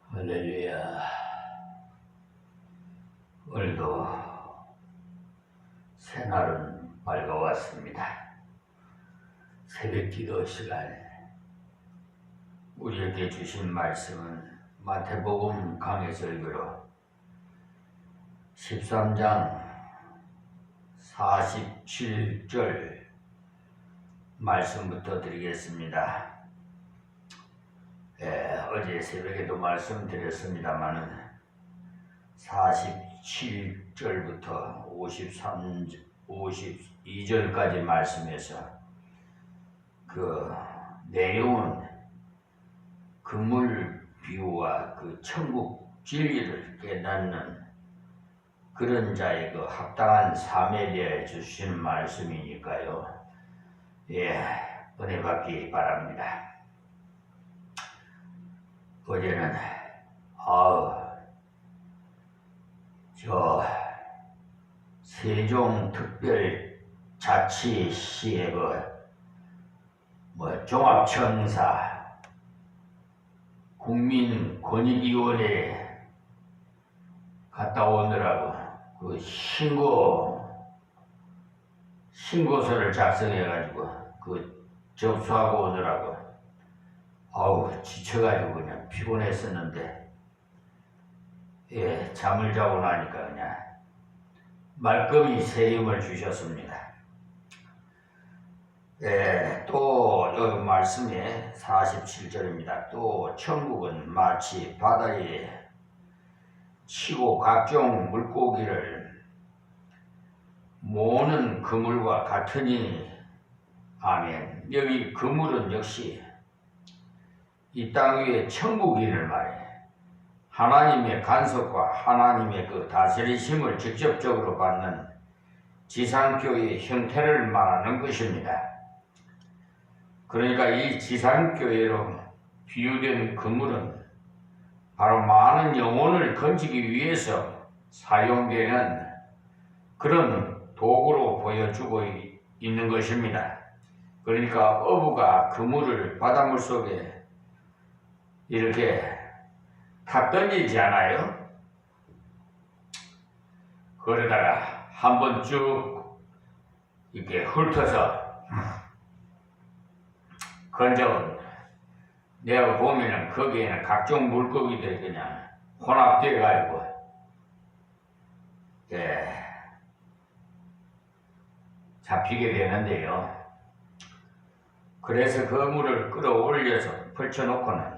할렐루야. 오늘도 새날은 밝아왔습니다. 새벽 기도 시간 우리에게 주신 말씀은 마태복음 강해설교로 13장 47절 말씀부터 드리겠습니다. 어제 새벽에도 말씀드렸습니다만은 47절부터 52절까지 말씀에서 그 내용은 그물 비유와 그 천국 진리를 깨닫는 그런 자의 그 합당한 삶에 대해 주시는 말씀이니까요. 은혜 받기 바랍니다. 어제는 저 세종특별자치시의 종합청사 국민권익위원회에 갔다 오느라고 그 신고서를 작성해가지고 그 접수하고 오느라고 지쳐가지고 그냥 피곤했었는데 잠을 자고 나니까 그냥 말끔히 새 힘을 주셨습니다. 또 여기 말씀에 47절입니다. 또 천국은 마치 바다에 치고 각종 물고기를 모으는 그물과 같으니 아멘. 여기 그물은 역시 이 땅 위에 천국인을 말해 하나님의 간섭과 하나님의 그 다스리심을 직접적으로 받는 지상교회의 형태를 말하는 것입니다. 그러니까 이 지상교회로 비유된 그물은 바로 많은 영혼을 건지기 위해서 사용되는 그런 도구로 보여주고 있는 것입니다. 그러니까 어부가 그물을 바닷물 속에 이렇게 탁 던지지 않아요? 그러다가 한번 쭉 이렇게 훑어서 건져온 내가 보면은 거기에는 각종 물고기들이 그냥 혼합되어 가지고 잡히게 되는데요. 그래서 그 물을 끌어올려서 펼쳐놓고는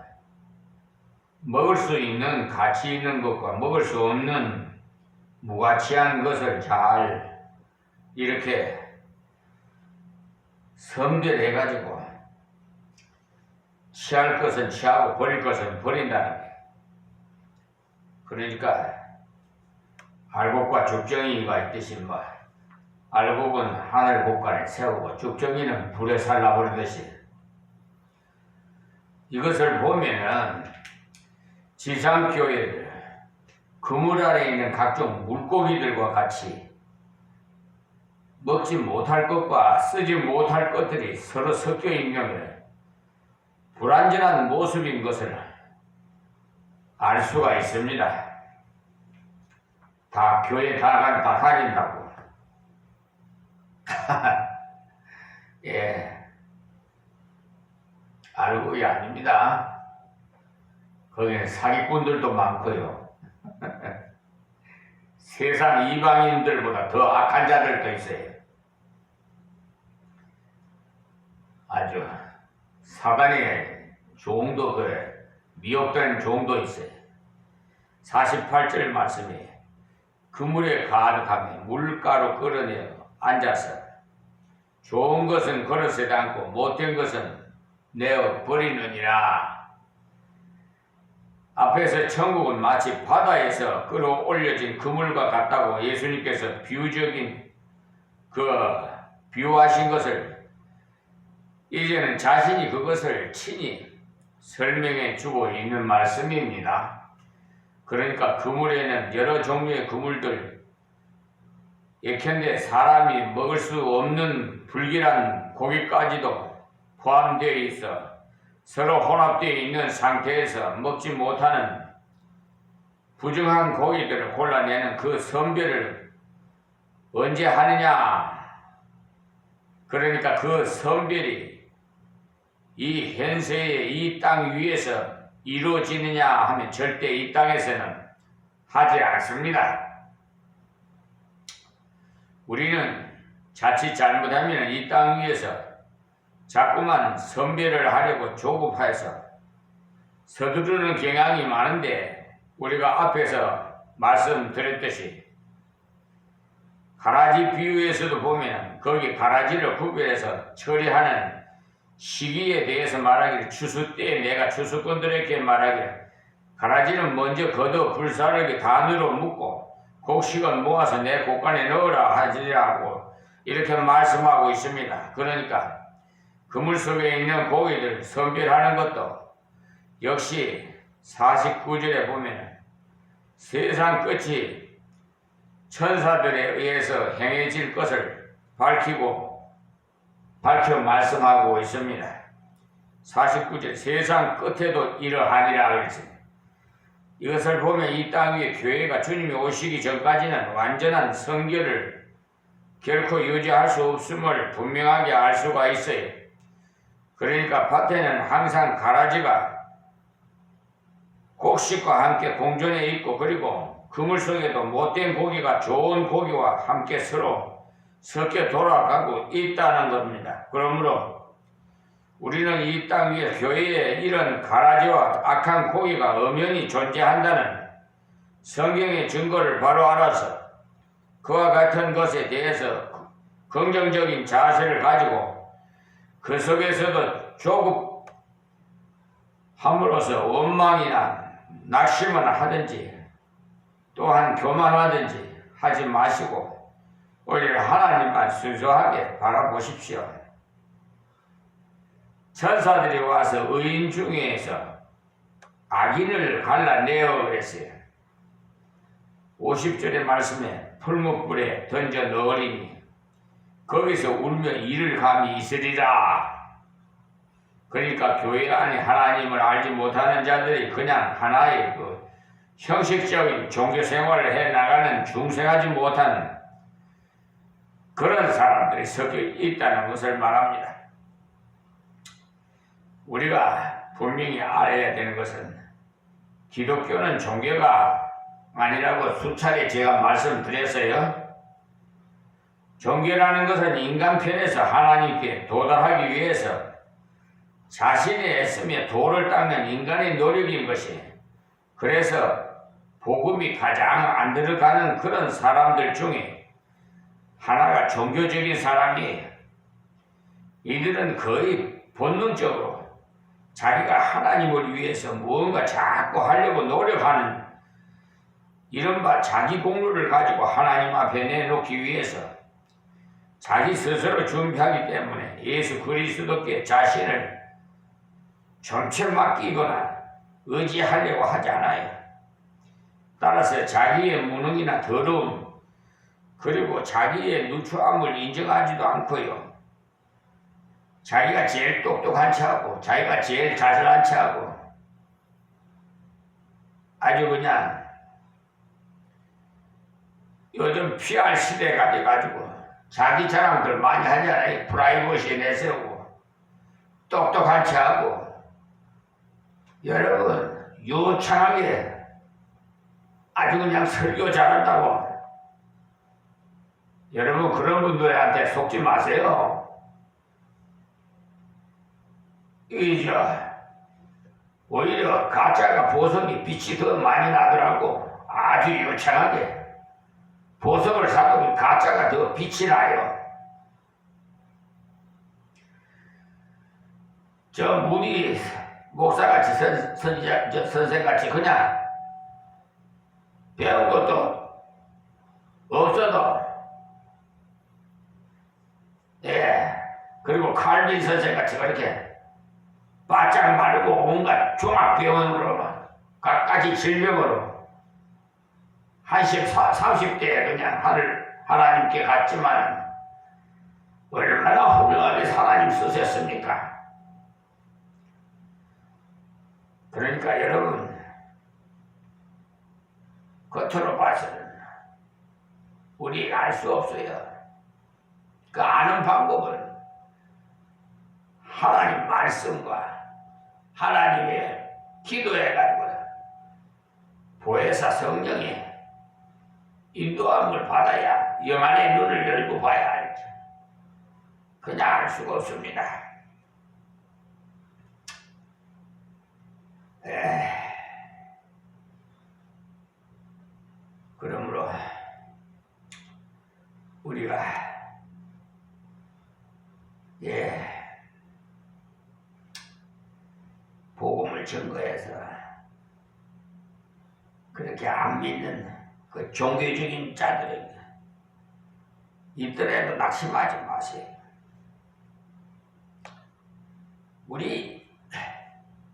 먹을 수 있는 가치 있는 것과 먹을 수 없는 무가치한 것을 잘 이렇게 선별해 가지고 취할 것은 취하고 버릴 것은 버린다는 거예요. 그러니까 알곡과 죽정이가 있듯이 알곡은 하늘 곳간에 세우고 죽정이는 불에 살라버리듯이 이것을 보면은 지상교회들 그물 아래에 있는 각종 물고기들과 같이 먹지 못할 것과 쓰지 못할 것들이 서로 섞여 있는 불완전한 모습인 것을 알 수가 있습니다. 다 교회 다 다닌다고. 알고이 아닙니다. 거기는 사기꾼들도 많고요. 세상 이방인들보다 더 악한 자들도 있어요. 아주 사단의 종도 미혹된 종도 있어요. 48절 말씀에 그물에 가득하며 물가로 끌어내어 앉아서 좋은 것은 걸어서지 않고 못된 것은 내어 버리느니라. 앞에서 천국은 마치 바다에서 끌어올려진 그물과 같다고 예수님께서 비유적인 비유하신 것을 이제는 자신이 그것을 친히 설명해 주고 있는 말씀입니다. 그러니까 그물에는 여러 종류의 그물들, 예컨대 사람이 먹을 수 없는 불길한 고기까지도 포함되어 있어 서로 혼합되어 있는 상태에서 먹지 못하는 부정한 고기들을 골라내는 그 선별을 언제 하느냐? 그러니까 그 선별이 이 현세의 이 땅 위에서 이루어지느냐 하면 절대 이 땅에서는 하지 않습니다. 우리는 자칫 잘못하면 이 땅 위에서 자꾸만 선별을 하려고 조급해서 서두르는 경향이 많은데, 우리가 앞에서 말씀드렸듯이 가라지 비유에서도 보면 거기 가라지를 구별해서 처리하는 시기에 대해서 말하기를, 추수 때에 내가 추수꾼들에게 말하기를 가라지는 먼저 걷어 불사르게 단으로 묶고 곡식은 모아서 내 곡간에 넣으라 하지라고 이렇게 말씀하고 있습니다. 그러니까 그물 속에 있는 고기들 선별하는 것도 역시 49절에 보면 세상 끝이 천사들에 의해서 행해질 것을 밝혀 말씀하고 있습니다. 49절 세상 끝에도 이러하니라 그랬습니다. 이것을 보면 이 땅 위에 교회가 주님이 오시기 전까지는 완전한 성결을 결코 유지할 수 없음을 분명하게 알 수가 있어요. 그러니까 밭에는 항상 가라지가 곡식과 함께 공존해 있고, 그리고 그물 속에도 못된 고기가 좋은 고기와 함께 서로 섞여 돌아가고 있다는 겁니다. 그러므로 우리는 이 땅 위에 교회에 이런 가라지와 악한 고기가 엄연히 존재한다는 성경의 증거를 바로 알아서 그와 같은 것에 대해서 긍정적인 자세를 가지고 그 속에서도 조급함으로써 원망이나 낙심을 하든지 또한 교만하든지 하지 마시고 오히려 하나님만 순수하게 바라보십시오. 천사들이 와서 의인 중에서 악인을 갈라내어 그랬어요. 50절의 말씀에 풀무불에 던져 넣으리니 거기서 울며 이를 감이 있으리라. 그러니까 교회 안에 하나님을 알지 못하는 자들이 그냥 하나의 그 형식적인 종교 생활을 해 나가는 중생하지 못하는 그런 사람들이 섞여 있다는 것을 말합니다. 우리가 분명히 알아야 되는 것은 기독교는 종교가 아니라고 수차례 제가 말씀드렸어요. 종교라는 것은 인간 편에서 하나님께 도달하기 위해서 자신이 애쓰며 도를 닦는 인간의 노력인 것이, 그래서 복음이 가장 안 들어가는 그런 사람들 중에 하나가 종교적인 사람이에요. 이들은 거의 본능적으로 자기가 하나님을 위해서 무언가 자꾸 하려고 노력하는 이른바 자기 공로를 가지고 하나님 앞에 내놓기 위해서 자기 스스로 준비하기 때문에 예수 그리스도께 자신을 전체 맡기거나 의지하려고 하지 않아요. 따라서 자기의 무능이나 더러움, 그리고 자기의 누추함을 인정하지도 않고요. 자기가 제일 똑똑한 척하고 자기가 제일 자잘한 척하고 아주 그냥 요즘 PR 시대가 돼가지고 자기 자랑들 많이 하잖아요. 프라이버시에 내세우고 똑똑한 척하고. 여러분 유창하게 아주 그냥 설교 잘한다고 여러분 그런 분들한테 속지 마세요. 오히려 가짜가 보석이 빛이 더 많이 나더라고. 아주 유창하게 보석을 사도 가짜가 더 빛이 나요. 저 무디 목사같이 선생같이 그냥 배운 것도 없어도, 예, 그리고 칼빈 선생같이 그렇게 바짝 마르고 온갖 종합병원으로 갖가지 질병으로 한 30대에 그냥 하나님께 갔지만 얼마나 훌륭하게 하나님 쓰셨습니까? 그러니까 여러분, 겉으로 봐서는 우리가 알 수 없어요. 그 아는 방법은 하나님 말씀과 하나님의 기도해가지고 보혜사 성령의 인도함을 받아야 영안의 눈을 열고 봐야 알지. 그냥 알 수가 없습니다. 그러므로 우리가 복음을 증거해서 그렇게 안 믿는 그 종교적인 자들에게 있더라도 낙심하지 마세요. 우리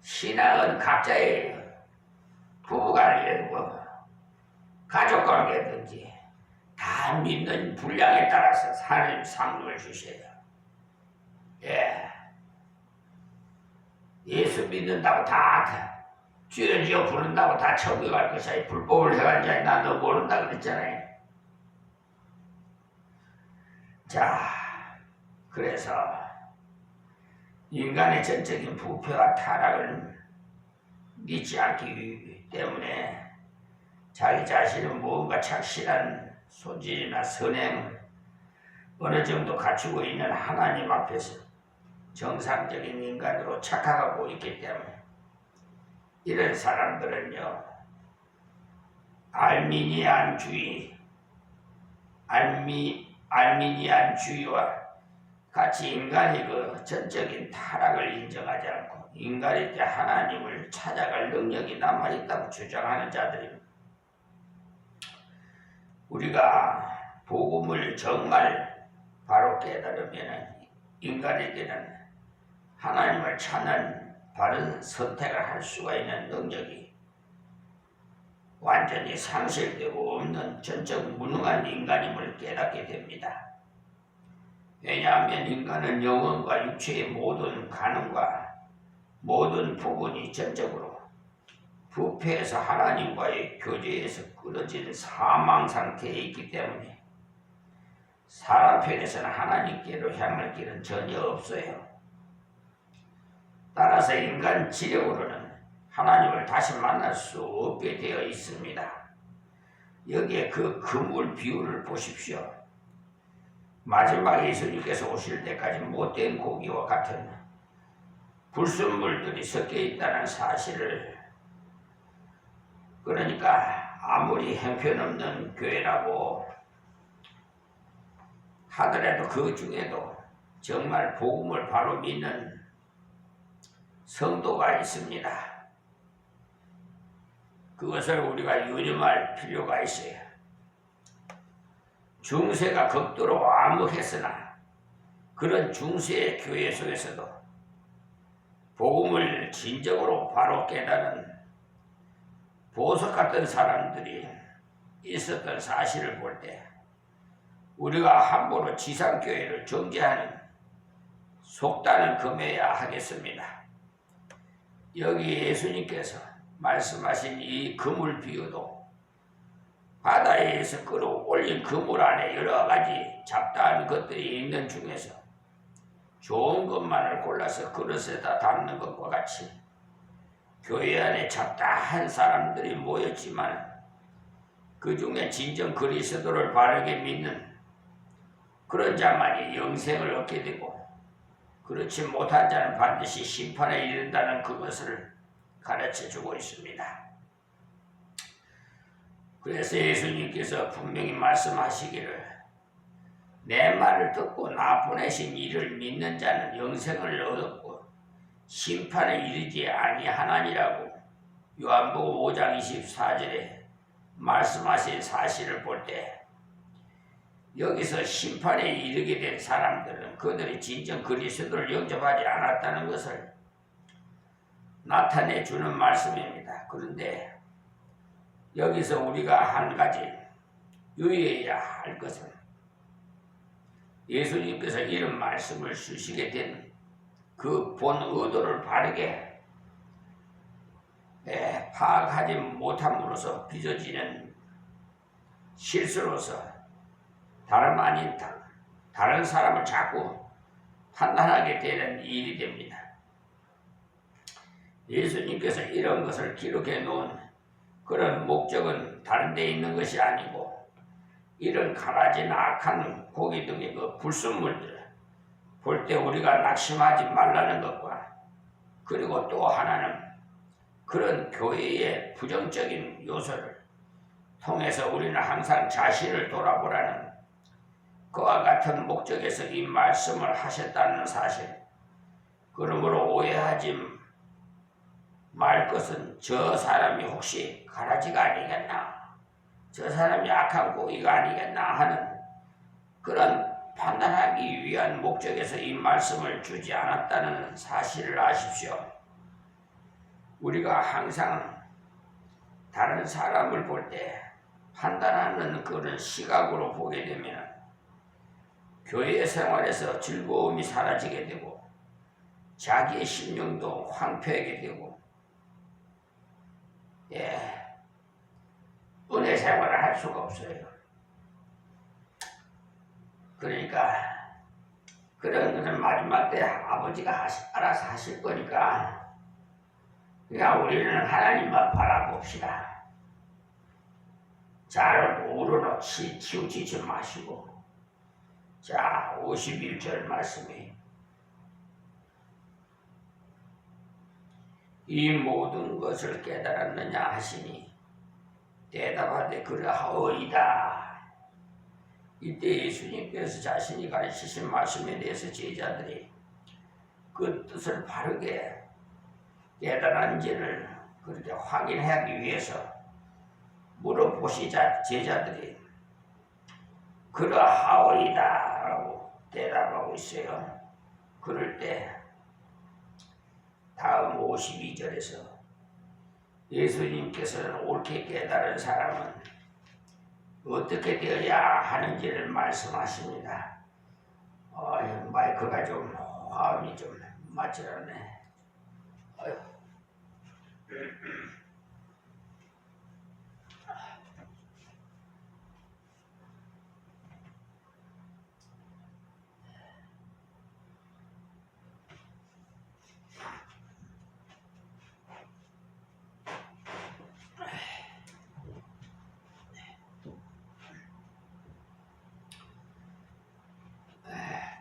신앙은 각자의 부부간이라도 가족관계든지 다 믿는 분량에 따라서 하나님 상급을 주셔요. 예수 믿는다고 다 주여 부른다고 다 천국 갈 것이야. 불법을 해간 자에 나 너 모른다 그랬잖아요. 자, 그래서 인간의 전적인 부패와 타락을 믿지 않기 때문에 자기 자신은 무언가 착실한 소질이나 선행을 어느 정도 갖추고 있는 하나님 앞에서 정상적인 인간으로 착각하고 있기 때문에 이런 사람들은요, 알미니안주의와 같이 인간이 그 전적인 타락을 인정하지 않고 인간이 하나님을 찾아갈 능력이 남아있다고 주장하는 자들입니다. 우리가 복음을 정말 바로 깨달으면 인간에게는 하나님을 찾는 바른 선택을 할 수가 있는 능력이 완전히 상실되고 없는 전적 무능한 인간임을 깨닫게 됩니다. 왜냐하면 인간은 영혼과 육체의 모든 가능과 모든 부분이 전적으로 부패해서 하나님과의 교제에서 끊어진 사망 상태에 있기 때문에 사람 편에서는 하나님께로 향할 길은 전혀 없어요. 따라서 인간 지력으로는 하나님을 다시 만날 수 없게 되어 있습니다. 여기에 그 그물 비유를 보십시오. 마지막에 예수님께서 오실 때까지 못된 고기와 같은 불순물들이 섞여 있다는 사실을, 그러니까 아무리 형편없는 교회라고 하더라도 그 중에도 정말 복음을 바로 믿는 성도가 있습니다. 그것을 우리가 유념할 필요가 있어요. 중세가 극도로 암흑했으나 그런 중세의 교회 속에서도 복음을 진정으로 바로 깨달은 보석 같은 사람들이 있었던 사실을 볼 때 우리가 함부로 지상교회를 정죄하는 속단을 금해야 하겠습니다. 여기 예수님께서 말씀하신 이 그물 비유도 바다에서 끌어올린 그물 안에 여러 가지 잡다한 것들이 있는 중에서 좋은 것만을 골라서 그릇에다 담는 것과 같이 교회 안에 잡다한 사람들이 모였지만 그 중에 진정 그리스도를 바르게 믿는 그런 자만이 영생을 얻게 되고 그렇지 못한 자는 반드시 심판에 이른다는 그것을 가르쳐주고 있습니다. 그래서 예수님께서 분명히 말씀하시기를 내 말을 듣고 나 보내신 이를 믿는 자는 영생을 얻었고 심판에 이르지 아니하나니라고 요한복음 5장 24절에 말씀하신 사실을 볼 때 여기서 심판에 이르게 된 사람들은 그들이 진정 그리스도를 영접하지 않았다는 것을 나타내 주는 말씀입니다. 그런데 여기서 우리가 한 가지 유의해야 할 것은 예수님께서 이런 말씀을 주시게 된 그 본 의도를 바르게 파악하지 못함으로써 빚어지는 실수로서 다름 아닌 다른 사람을 자꾸 판단하게 되는 일이 됩니다. 예수님께서 이런 것을 기록해 놓은 그런 목적은 다른 데 있는 것이 아니고 이런 가라지나 악한 고기 등의 그 불순물들 볼 때 우리가 낙심하지 말라는 것과 그리고 또 하나는 그런 교회의 부정적인 요소를 통해서 우리는 항상 자신을 돌아보라는 그와 같은 목적에서 이 말씀을 하셨다는 사실. 그러므로 오해하지 말 것은 저 사람이 혹시 가라지가 아니겠나, 저 사람이 악한 고기가 아니겠나 하는 그런 판단하기 위한 목적에서 이 말씀을 주지 않았다는 사실을 아십시오. 우리가 항상 다른 사람을 볼 때 판단하는 그런 시각으로 보게 되면 교회 생활에서 즐거움이 사라지게 되고 자기의 심령도 황폐하게 되고 은혜 생활을 할 수가 없어요. 그러니까 그런 것은 마지막 때 아버지가 알아서 하실 거니까 그냥 우리는 하나님만 바라봅시다. 잘 우러놓지 치우치지 마시고. 자, 51절 말씀이 이 모든 것을 깨달았느냐 하시니 대답하되 그러하오이다. 이때 예수님께서 자신이 가르치신 말씀에 대해서 제자들이 그 뜻을 바르게 깨달은지를 그렇게 확인하기 위해서 물어보시자 제자들이 그러하오이다 라고 대답하고 있어요. 그럴 때 다음 52절에서 예수님께서는 옳게 깨달은 사람은 어떻게 되어야 하는지를 말씀하십니다. 마이크가 좀 화음이 좀 맞지 않네.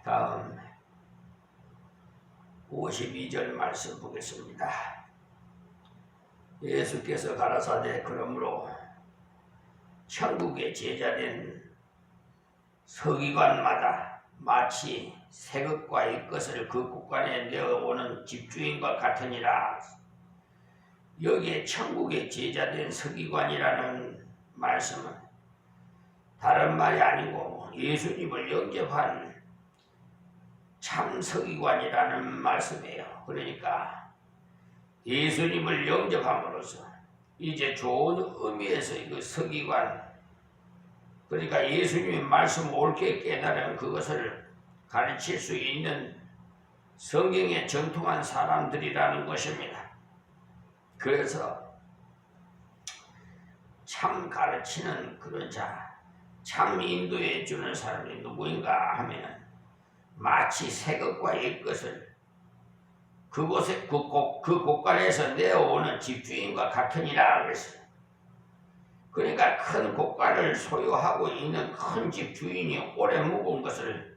다음 52절 말씀 보겠습니다. 예수께서 가라사대 그러므로 천국의 제자된 서기관마다 마치 새 것과 옛 것을 그 곳간에 내어오는 집주인과 같으니라. 여기에 천국의 제자된 서기관이라는 말씀은 다른 말이 아니고 예수님을 영접한 참 서기관이라는 말씀이에요. 그러니까 예수님을 영접함으로써 이제 좋은 의미에서 그 서기관, 그러니까 예수님의 말씀 옳게 깨달은 그것을 가르칠 수 있는 성경에 정통한 사람들이라는 것입니다. 그래서 참 가르치는 그런 자, 참 인도해 주는 사람이 누구인가 하면 마치 새 것과 옛 것을 그곳에 그 곳간에서 내어오는 집주인과 같으니라 그랬어요. 그러니까 큰 곳간을 소유하고 있는 큰 집주인이 오래 묵은 것을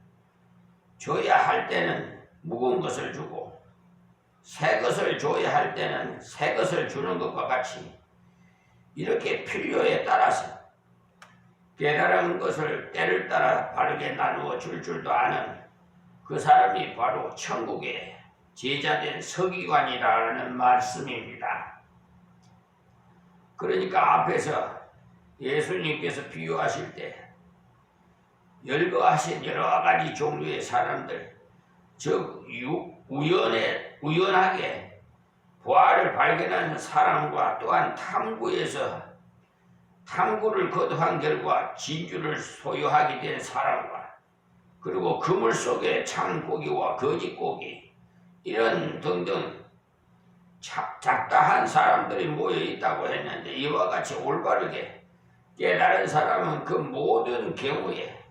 줘야 할 때는 묵은 것을 주고 새 것을 줘야 할 때는 새 것을 주는 것과 같이 이렇게 필요에 따라서 깨달은 것을 때를 따라 바르게 나누어 줄 줄도 아는 그 사람이 바로 천국의 제자된 서기관이라는 말씀입니다. 그러니까 앞에서 예수님께서 비유하실 때 열거하신 여러 가지 종류의 사람들, 즉 우연하게 부활을 발견한 사람과 또한 탐구를 거듭한 결과 진주를 소유하게 된 사람과 그리고 그물 속에 참 고기와 거짓 고기 이런 등등 작다한 사람들이 모여 있다고 했는데 이와 같이 올바르게 깨달은 사람은 그 모든 경우에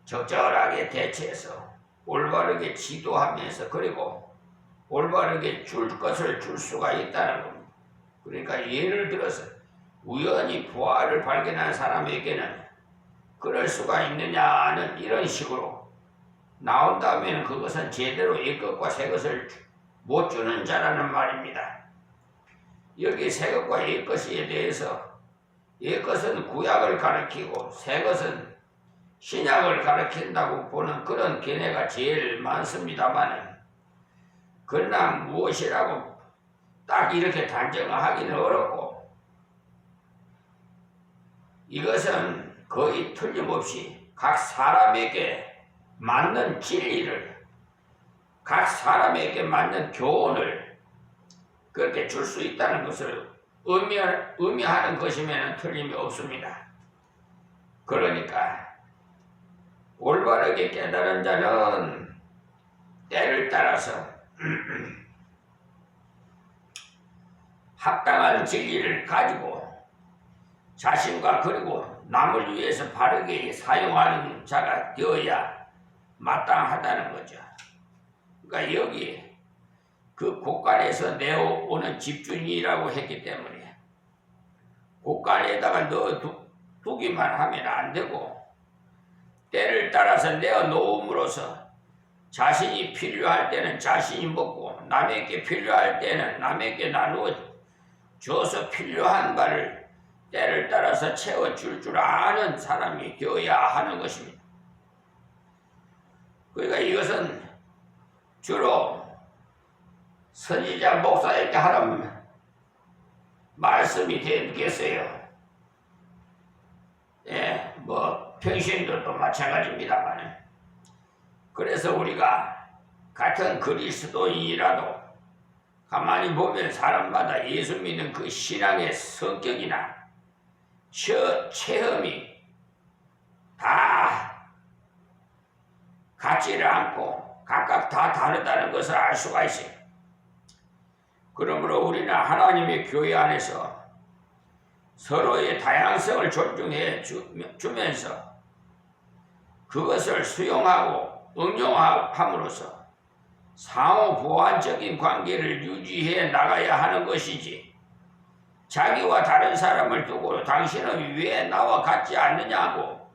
적절하게 대처해서 올바르게 지도하면서 그리고 올바르게 줄 것을 줄 수가 있다는 겁니다. 그러니까 예를 들어서 우연히 부활을 발견한 사람에게는 그럴 수가 있느냐는 이런 식으로 나온다면 그것은 제대로 옛것과 새것을 못 주는 자라는 말입니다. 여기 새것과 옛것에 대해서 옛것은 구약을 가리키고 새것은 신약을 가리킨다고 보는 그런 견해가 제일 많습니다만 그러나 무엇이라고 딱 이렇게 단정하기는 어렵고 이것은 거의 틀림없이 각 사람에게 맞는 진리를 각 사람에게 맞는 교훈을 그렇게 줄 수 있다는 것을 의미하는 것이면 틀림이 없습니다. 그러니까 올바르게 깨달은 자는 때를 따라서 합당한 진리를 가지고 자신과 그리고 남을 위해서 바르게 사용하는 자가 되어야 마땅하다는 거죠. 그러니까 여기 그 곳간에서 내어오는 집주인이라고 했기 때문에 곳간에다가 넣어두기만 하면 안 되고 때를 따라서 내어놓음으로써 자신이 필요할 때는 자신이 먹고 남에게 필요할 때는 남에게 나누어 줘서 필요한 바를 때를 따라서 채워줄 줄 아는 사람이 되어야 하는 것입니다. 그러니까 이것은 주로 선지자 목사에게 하는 말씀이 되겠어요. 예, 뭐 평신도도 마찬가지입니다만 그래서 우리가 같은 그리스도인이라도 가만히 보면 사람마다 예수 믿는 그 신앙의 성격이나 체험이 다 같지를 않고 각각 다 다르다는 것을 알 수가 있어요. 그러므로 우리는 하나님의 교회 안에서 서로의 다양성을 존중해 주면서 그것을 수용하고 응용함으로써 상호 보완적인 관계를 유지해 나가야 하는 것이지 자기와 다른 사람을 두고 당신은 왜 나와 같지 않느냐고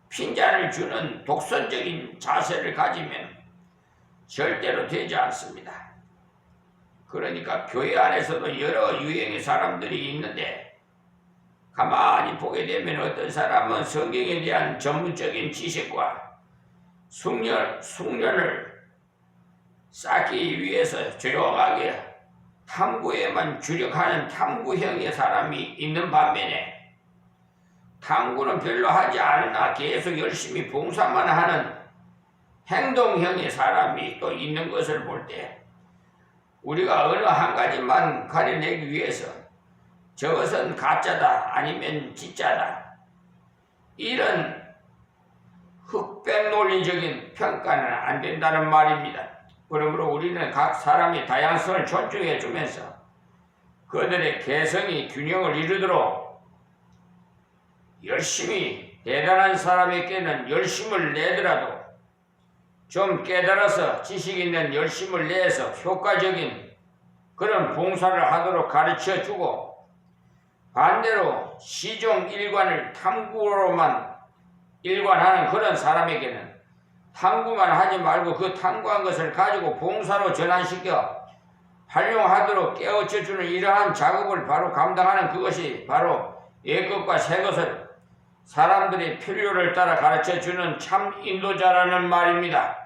핀잔을 주는 독선적인 자세를 가지면 절대로 되지 않습니다. 그러니까 교회 안에서도 여러 유형의 사람들이 있는데 가만히 보게 되면 어떤 사람은 성경에 대한 전문적인 지식과 숙련을 쌓기 위해서 조용하게 탐구에만 주력하는 탐구형의 사람이 있는 반면에 탐구는 별로 하지 않으나 계속 열심히 봉사만 하는 행동형의 사람이 또 있는 것을 볼 때 우리가 어느 한 가지만 가려내기 위해서 저것은 가짜다 아니면 진짜다 이런 흑백 논리적인 평가는 안 된다는 말입니다. 그러므로 우리는 각 사람의 다양성을 존중해 주면서 그들의 개성이 균형을 이루도록 열심히 대단한 사람에게는 열심을 내더라도 좀 깨달아서 지식 있는 열심을 내서 효과적인 그런 봉사를 하도록 가르쳐 주고 반대로 시종 일관을 탐구로만 일관하는 그런 사람에게는 탐구만 하지 말고 그 탐구한 것을 가지고 봉사로 전환시켜 활용하도록 깨우쳐주는 이러한 작업을 바로 감당하는 그것이 바로 옛것과 새것을 사람들의 필요를 따라 가르쳐주는 참 인도자라는 말입니다.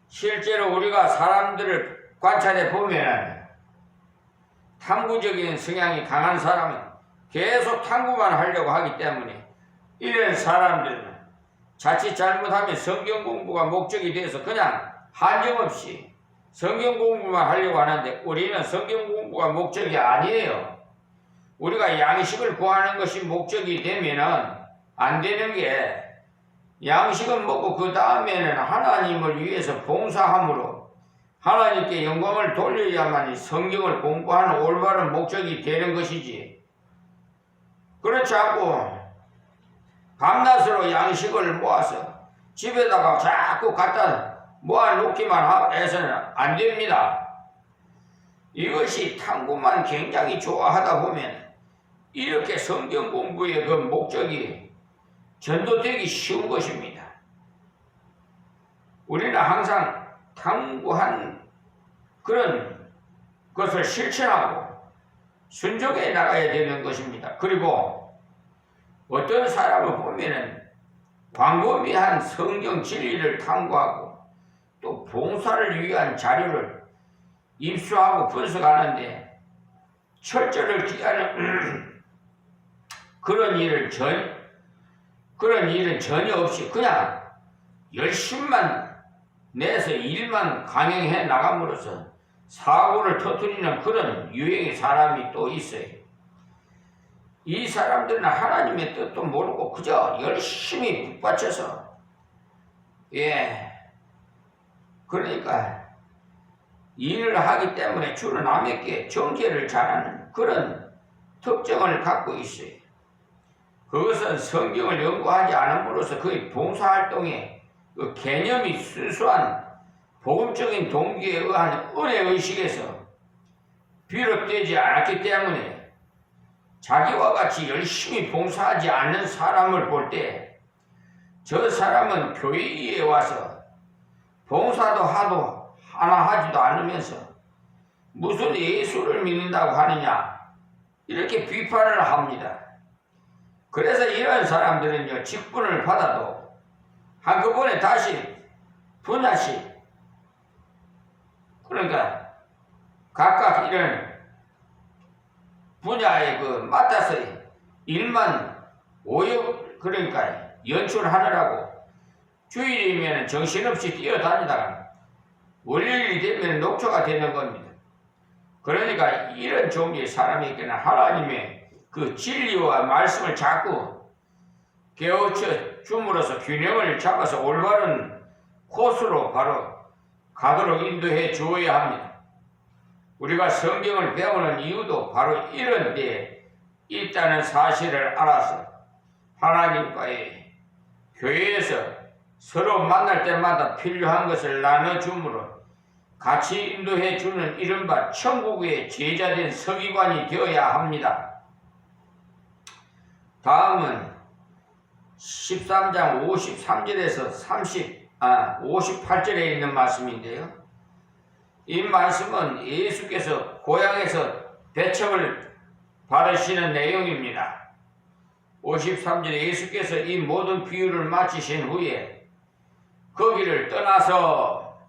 실제로 우리가 사람들을 관찰해 보면 탐구적인 성향이 강한 사람은 계속 탐구만 하려고 하기 때문에 이런 사람들은 자칫 잘못하면 성경 공부가 목적이 돼서 그냥 한정없이 성경 공부만 하려고 하는데 우리는 성경 공부가 목적이 아니에요. 우리가 양식을 구하는 것이 목적이 되면은 안 되는 게, 양식은 먹고 그 다음에는 하나님을 위해서 봉사함으로 하나님께 영광을 돌려야만이 성경을 공부하는 올바른 목적이 되는 것이지, 그렇지 않고 밤낮으로 양식을 모아서 집에다가 자꾸 갖다 모아놓기만 해서는 안 됩니다. 이것이 탐구만 굉장히 좋아하다 보면 이렇게 성경 공부의 그 목적이 전도되기 쉬운 것입니다. 우리는 항상 탐구한 그런 것을 실천하고 순종해 나가야 되는 것입니다. 그리고 어떤 사람을 보면은 광범위한 성경 진리를 탐구하고 또 봉사를 위한 자료를 입수하고 분석하는데 철저를 기하는 그런 일은 전혀 없이 그냥 열심만 내서 일만 강행해 나감으로써 사고를 터뜨리는 그런 유행의 사람이 또 있어요. 이 사람들은 하나님의 뜻도 모르고 그저 열심히 북받쳐서, 그러니까 일을 하기 때문에 주로 남에게 정죄를 잘하는 그런 특징을 갖고 있어요. 그것은 성경을 연구하지 않음으로써 그의 봉사활동의 그 개념이 순수한 복음적인 동기에 의한 은혜의식에서 비롯되지 않았기 때문에 자기와 같이 열심히 봉사하지 않는 사람을 볼 때 저 사람은 교회에 와서 봉사도 하나 하지도 않으면서 무슨 예수를 믿는다고 하느냐, 이렇게 비판을 합니다. 그래서 이런 사람들은요, 직분을 받아도 한꺼번에 다시 분야씩, 그러니까 각각 이런 분야에 맡아서 일만 그러니까 연출하느라고 주일이면 정신없이 뛰어다니다가 월요일이 되면 녹초가 되는 겁니다. 그러니까 이런 종류의 사람에게는 하나님의 그 진리와 말씀을 자꾸 깨우쳐 줌으로써 균형을 잡아서 올바른 코스로 바로 가도록 인도해 주어야 합니다. 우리가 성경을 배우는 이유도 바로 이런 데에 있다는 사실을 알아서 하나님과의 교회에서 서로 만날 때마다 필요한 것을 나눠주므로 같이 인도해 주는 이른바 천국의 제자된 서기관이 되어야 합니다. 다음은 13장 53절에서 58절에 있는 말씀인데요. 이 말씀은 예수께서 고향에서 배척을 받으시는 내용입니다. 53절에 예수께서 이 모든 비유를 마치신 후에 거기를 떠나서,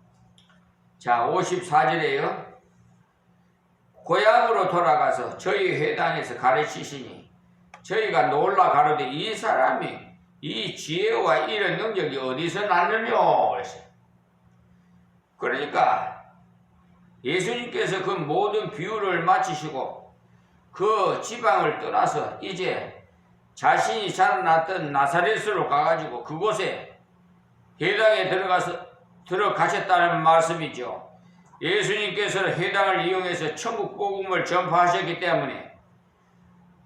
54절에요. 고향으로 돌아가서 저희 회당에서 가르치시니 저희가 놀라 가로되 이 사람이 이 지혜와 이런 능력이 어디서 났느뇨? 그러니까 예수님께서 그 모든 비유를 마치시고 그 지방을 떠나서 이제 자신이 자라났던 나사렛으로 가가지고 그곳에 회당에 들어가셨다는 말씀이죠. 예수님께서는 회당을 이용해서 천국 복음을 전파하셨기 때문에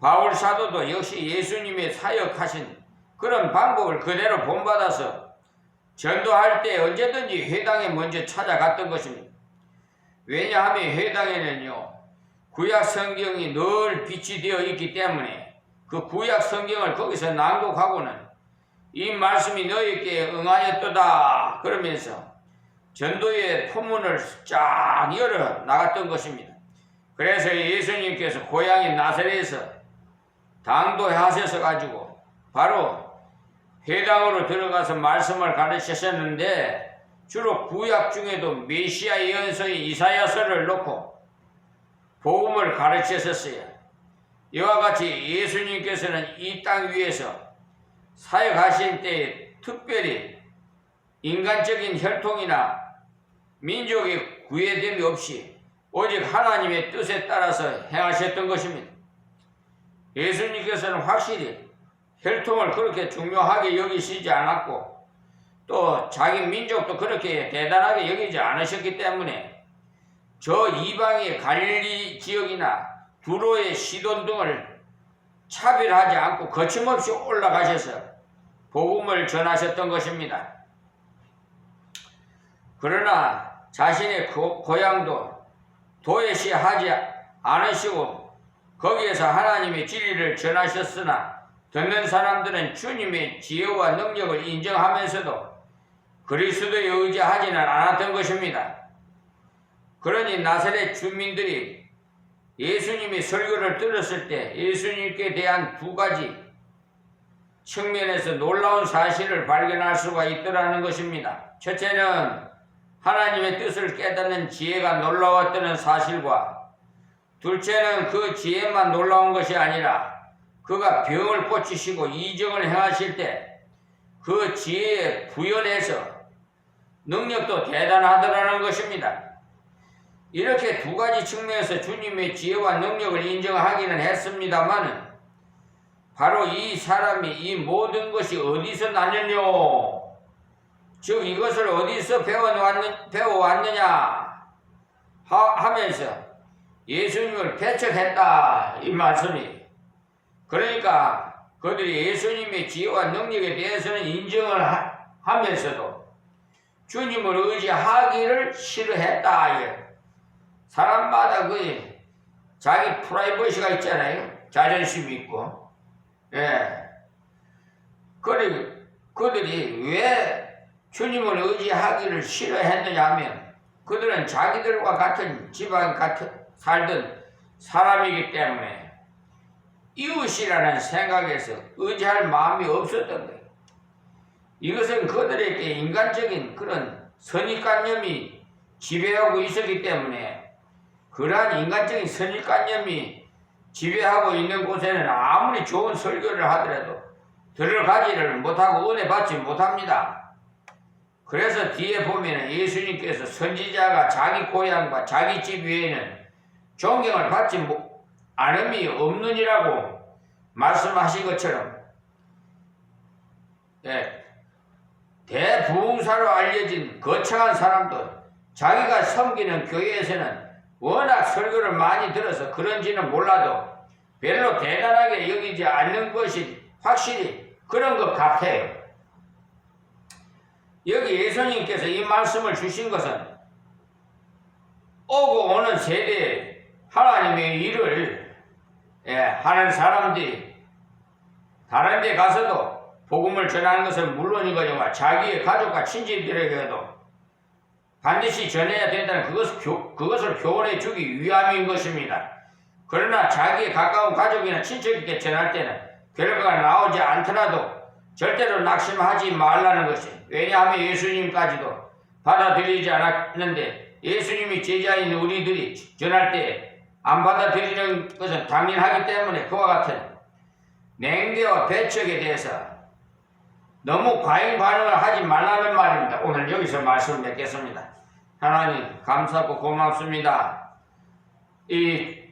바울 사도도 역시 예수님의 사역하신 그런 방법을 그대로 본받아서 전도할 때 언제든지 회당에 먼저 찾아갔던 것입니다. 왜냐하면 회당에는요, 구약 성경이 늘 빛이 되어 있기 때문에 그 구약 성경을 거기서 낭독하고는 이 말씀이 너희에게 응하였도다 그러면서 전도의 포문을 쫙 열어 나갔던 것입니다. 그래서 예수님께서 고향인 나사렛에서 당도하셔서 가지고 바로 회당으로 들어가서 말씀을 가르치셨는데 주로 구약 중에도 메시아 예언서인 이사야서를 놓고 복음을 가르치셨어요. 이와 같이 예수님께서는 이 땅 위에서 사역하신 때에 특별히 인간적인 혈통이나 민족의 구애됨이 없이 오직 하나님의 뜻에 따라서 행하셨던 것입니다. 예수님께서는 확실히 혈통을 그렇게 중요하게 여기시지 않았고 또 자기 민족도 그렇게 대단하게 여기지 않으셨기 때문에 저 이방의 갈릴리 지역이나 두로의 시돈 등을 차별하지 않고 거침없이 올라가셔서 복음을 전하셨던 것입니다. 그러나 자신의 고향도 도외시하지 않으시고 거기에서 하나님의 진리를 전하셨으나 듣는 사람들은 주님의 지혜와 능력을 인정하면서도 그리스도에 의지하지는 않았던 것입니다. 그러니 나사렛 주민들이 예수님의 설교를 들었을 때 예수님께 대한 두 가지 측면에서 놀라운 사실을 발견할 수가 있더라는 것입니다. 첫째는 하나님의 뜻을 깨닫는 지혜가 놀라웠다는 사실과 둘째는 그 지혜만 놀라운 것이 아니라 그가 병을 고치시고 이적을 행하실 때 그 지혜에 부연해서 능력도 대단하더라는 것입니다. 이렇게 두 가지 측면에서 주님의 지혜와 능력을 인정하기는 했습니다마는 바로 이 사람이 이 모든 것이 어디서 났느냐, 즉 이것을 어디서 배워왔느냐 하면서 예수님을 배척했다 이 말씀이. 그러니까 그들이 예수님의 지혜와 능력에 대해서는 인정을 하면서도 주님을 의지하기를 싫어했다. 사람마다 그 자기 프라이버시가 있잖아요. 자존심이 있고. 그들이 왜 주님을 의지하기를 싫어했느냐 하면 그들은 자기들과 같은 지방에 살던 사람이기 때문에 이웃이라는 생각에서 의지할 마음이 없었던 거예요. 이것은 그들에게 인간적인 그런 선입관념이 지배하고 있었기 때문에 그러한 인간적인 선입관념이 지배하고 있는 곳에는 아무리 좋은 설교를 하더라도 들어가지를 못하고 은혜 받지 못합니다. 그래서 뒤에 보면 예수님께서 선지자가 자기 고향과 자기 집 외에는 존경을 받지 않음이 없느니라고 말씀하신 것처럼 대부흥사로 알려진 거창한 사람도 자기가 섬기는 교회에서는 워낙 설교를 많이 들어서 그런지는 몰라도 별로 대단하게 여기지 않는 것이 확실히 그런 것 같아요. 여기 예수님께서 이 말씀을 주신 것은 오고 오는 세대에 하나님의 일을 하는 사람들이 다른 데 가서도 복음을 전하는 것은 물론이거니와 자기의 가족과 친지들에게도 반드시 전해야 된다는 그것을 교훈해 주기 위함인 것입니다. 그러나 자기의 가까운 가족이나 친척에게 전할 때는 결과가 나오지 않더라도 절대로 낙심하지 말라는 것이. 왜냐하면 예수님까지도 받아들이지 않았는데 예수님이 제자인 우리들이 전할 때 안 받아들이는 것은 당연하기 때문에 그와 같은 냉대와 배척에 대해서 너무 과잉 반응을 하지 말라는 말입니다. 오늘 여기서 말씀을 맺겠습니다. 하나님 감사하고 고맙습니다. 이